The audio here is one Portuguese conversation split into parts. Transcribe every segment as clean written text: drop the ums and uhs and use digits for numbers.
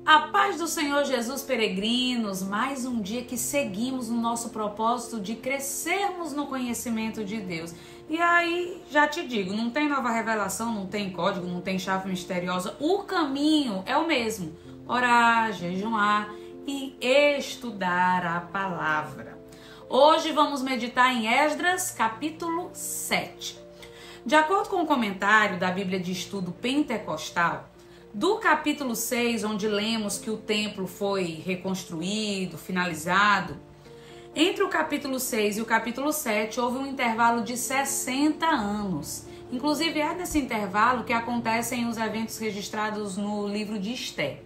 A paz do Senhor Jesus, peregrinos, mais um dia que seguimos no nosso propósito de crescermos no conhecimento de Deus. E aí, já te digo, não tem nova revelação, não tem código, não tem chave misteriosa, o caminho é o mesmo: orar, jejuar e estudar a palavra. Hoje vamos meditar em Esdras, capítulo 7. De acordo com o comentário da Bíblia de Estudo Pentecostal, do capítulo 6, onde lemos que o templo foi reconstruído, finalizado, entre o capítulo 6 e o capítulo 7 houve um intervalo de 60 anos. Inclusive é nesse intervalo que acontecem os eventos registrados no livro de Esté.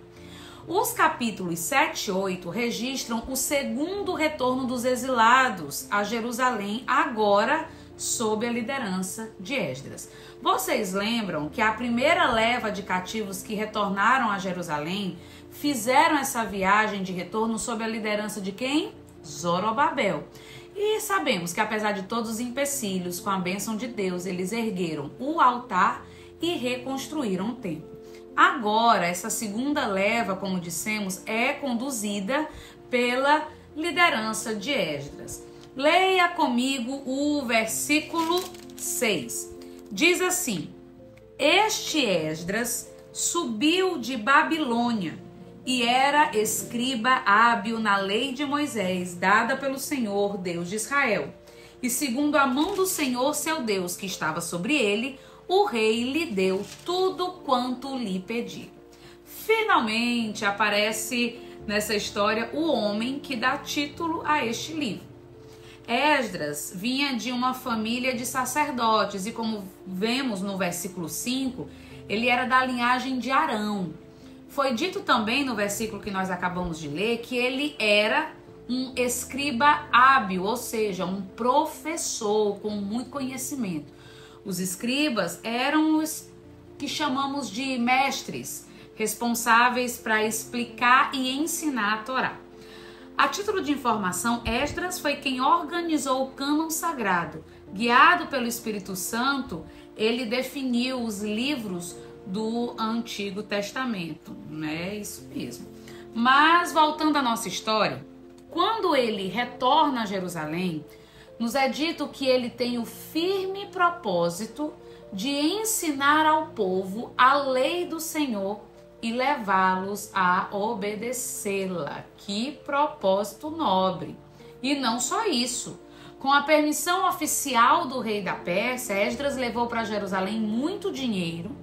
Os capítulos 7 e 8 registram o segundo retorno dos exilados a Jerusalém, agora sob a liderança de Esdras. Vocês lembram que a primeira leva de cativos que retornaram a Jerusalém fizeram essa viagem de retorno sob a liderança de quem? Zorobabel. E sabemos que apesar de todos os empecilhos, com a bênção de Deus, eles ergueram o altar e reconstruíram o templo. Agora, essa segunda leva, como dissemos, é conduzida pela liderança de Esdras. Leia comigo o versículo 6. Diz assim: Este Esdras subiu de Babilônia e era escriba hábil na lei de Moisés, dada pelo Senhor, Deus de Israel. E segundo a mão do Senhor, seu Deus, que estava sobre ele, o rei lhe deu tudo quanto lhe pediu. Finalmente aparece nessa história o homem que dá título a este livro. Esdras vinha de uma família de sacerdotes e, como vemos no versículo 5, ele era da linhagem de Arão. Foi dito também no versículo que nós acabamos de ler que ele era um escriba hábil, ou seja, um professor com muito conhecimento. Os escribas eram os que chamamos de mestres, responsáveis para explicar e ensinar a Torá. A título de informação, Esdras foi quem organizou o cânon sagrado. Guiado pelo Espírito Santo, ele definiu os livros do Antigo Testamento. É isso mesmo. Mas, voltando à nossa história, quando ele retorna a Jerusalém, nos é dito que ele tem o firme propósito de ensinar ao povo a lei do Senhor e levá-los a obedecê-la. Que propósito nobre! E não só isso. Com a permissão oficial do rei da Pérsia, Esdras levou para Jerusalém muito dinheiro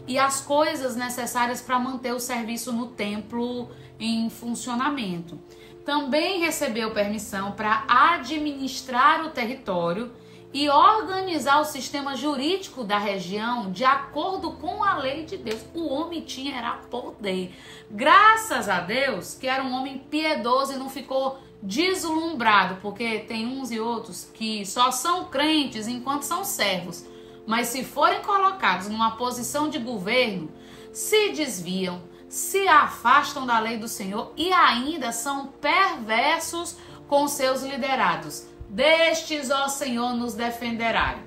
e as coisas necessárias para manter o serviço no templo em funcionamento. Também recebeu permissão para administrar o território e organizar o sistema jurídico da região de acordo com a lei de Deus. O homem tinha era poder. Graças a Deus que era um homem piedoso e não ficou deslumbrado, porque tem uns e outros que só são crentes enquanto são servos, mas se forem colocados numa posição de governo, se desviam, se afastam da lei do Senhor e ainda são perversos com seus liderados. Destes, ó Senhor, nos defenderá.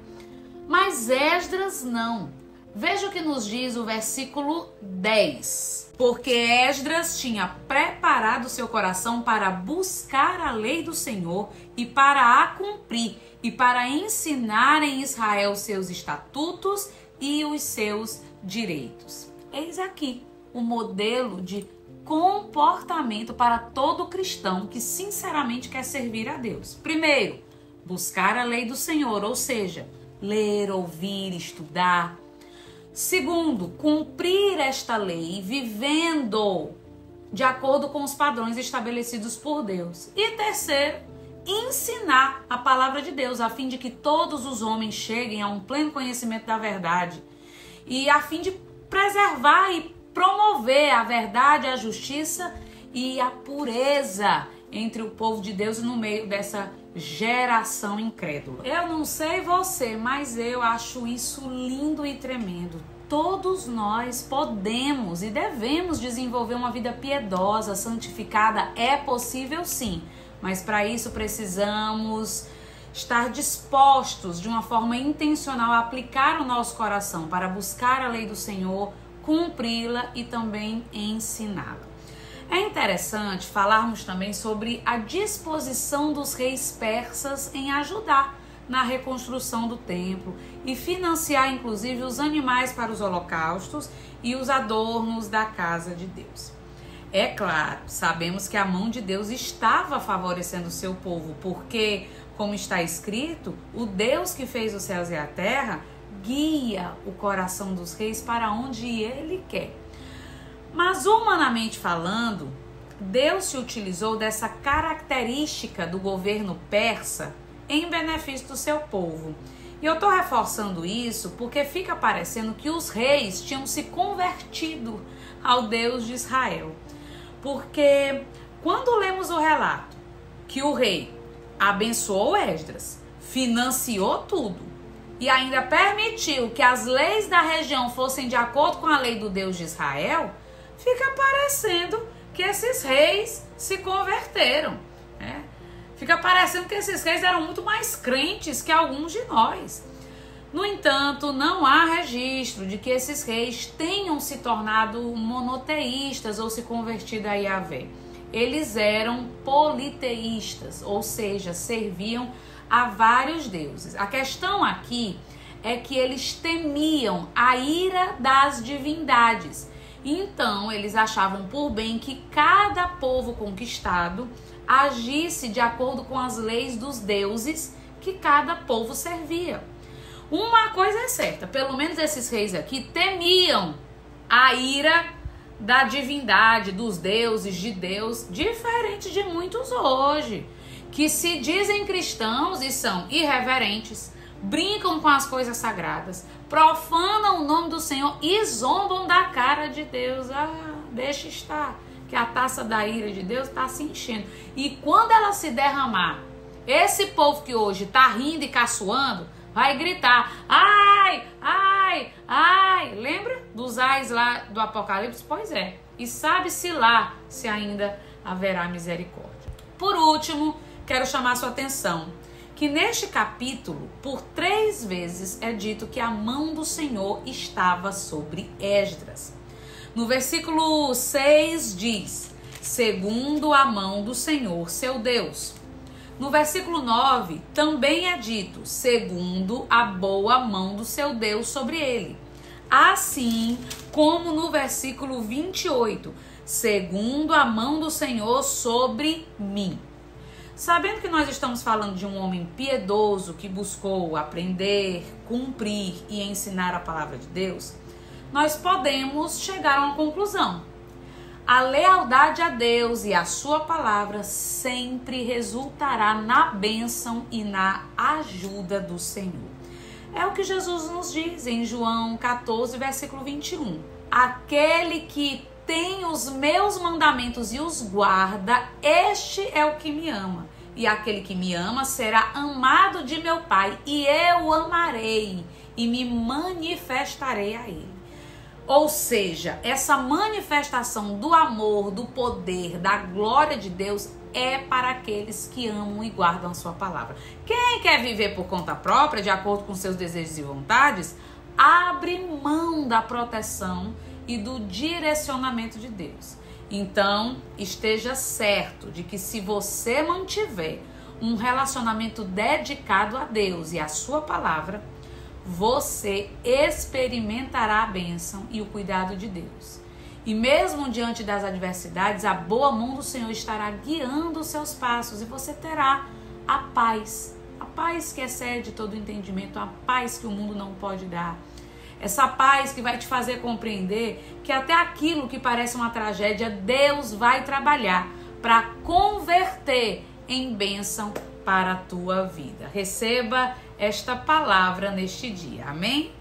Mas Esdras não. Veja o que nos diz o versículo 10. Porque Esdras tinha preparado seu coração para buscar a lei do Senhor e para a cumprir, e para ensinar em Israel seus estatutos e os seus direitos. Eis aqui o modelo de comportamento para todo cristão que sinceramente quer servir a Deus. Primeiro, buscar a lei do Senhor, ou seja, ler, ouvir, estudar. Segundo, cumprir esta lei vivendo de acordo com os padrões estabelecidos por Deus. E terceiro, ensinar a palavra de Deus, a fim de que todos os homens cheguem a um pleno conhecimento da verdade e a fim de preservar e promover a verdade, a justiça e a pureza entre o povo de Deus no meio dessa geração incrédula. Eu não sei você, mas eu acho isso lindo e tremendo. Todos nós podemos e devemos desenvolver uma vida piedosa, santificada. É possível sim, mas para isso precisamos estar dispostos de uma forma intencional a aplicar o nosso coração para buscar a lei do Senhor, cumpri-la e também ensiná-la. É interessante falarmos também sobre a disposição dos reis persas em ajudar na reconstrução do templo e financiar inclusive os animais para os holocaustos e os adornos da casa de Deus. É claro, sabemos que a mão de Deus estava favorecendo o seu povo, porque, como está escrito, o Deus que fez os céus e a terra guia o coração dos reis para onde ele quer. Mas, humanamente falando, Deus se utilizou dessa característica do governo persa em benefício do seu povo. E eu estou reforçando isso porque fica parecendo que os reis tinham se convertido ao Deus de Israel. Porque quando lemos o relato que o rei abençoou Esdras, financiou tudo e ainda permitiu que as leis da região fossem de acordo com a lei do Deus de Israel, fica parecendo que esses reis se converteram, né? Fica parecendo que esses reis eram muito mais crentes que alguns de nós. No entanto, não há registro de que esses reis tenham se tornado monoteístas ou se convertido a Yahvé. Eles eram politeístas, ou seja, serviam a vários deuses. A questão aqui é que eles temiam a ira das divindades. Então, eles achavam por bem que cada povo conquistado agisse de acordo com as leis dos deuses que cada povo servia. Uma coisa é certa, pelo menos esses reis aqui temiam a ira da divindade, dos deuses, de Deus, diferente de muitos hoje, que se dizem cristãos e são irreverentes, brincam com as coisas sagradas, profanam o nome do Senhor e zombam da cara de Deus. Deixa estar, que a taça da ira de Deus está se enchendo. E quando ela se derramar, esse povo que hoje está rindo e caçoando, vai gritar, ai, ai, ai. Lembra dos ais lá do Apocalipse? Pois é. E sabe-se lá se ainda haverá misericórdia. Por último, quero chamar sua atenção que neste capítulo, por 3 vezes é dito que a mão do Senhor estava sobre Esdras. No versículo 6 diz, segundo a mão do Senhor, seu Deus. No versículo 9, também é dito, segundo a boa mão do seu Deus sobre ele. Assim como no versículo 28, segundo a mão do Senhor sobre mim. Sabendo que nós estamos falando de um homem piedoso que buscou aprender, cumprir e ensinar a palavra de Deus, nós podemos chegar a uma conclusão. A lealdade a Deus e a sua palavra sempre resultará na bênção e na ajuda do Senhor. É o que Jesus nos diz em João 14, versículo 21. Aquele que tem os meus mandamentos e os guarda, este é o que me ama. E aquele que me ama será amado de meu Pai, e eu o amarei e me manifestarei a ele. Ou seja, essa manifestação do amor, do poder, da glória de Deus é para aqueles que amam e guardam a sua palavra. Quem quer viver por conta própria, de acordo com seus desejos e vontades, abre mão da proteção e do direcionamento de Deus. Então, esteja certo de que se você mantiver um relacionamento dedicado a Deus e à sua palavra, você experimentará a bênção e o cuidado de Deus. E mesmo diante das adversidades, a boa mão do Senhor estará guiando os seus passos e você terá a paz que excede todo entendimento, a paz que o mundo não pode dar. Essa paz que vai te fazer compreender que até aquilo que parece uma tragédia, Deus vai trabalhar para converter em bênção para a tua vida. Receba esta palavra neste dia. Amém?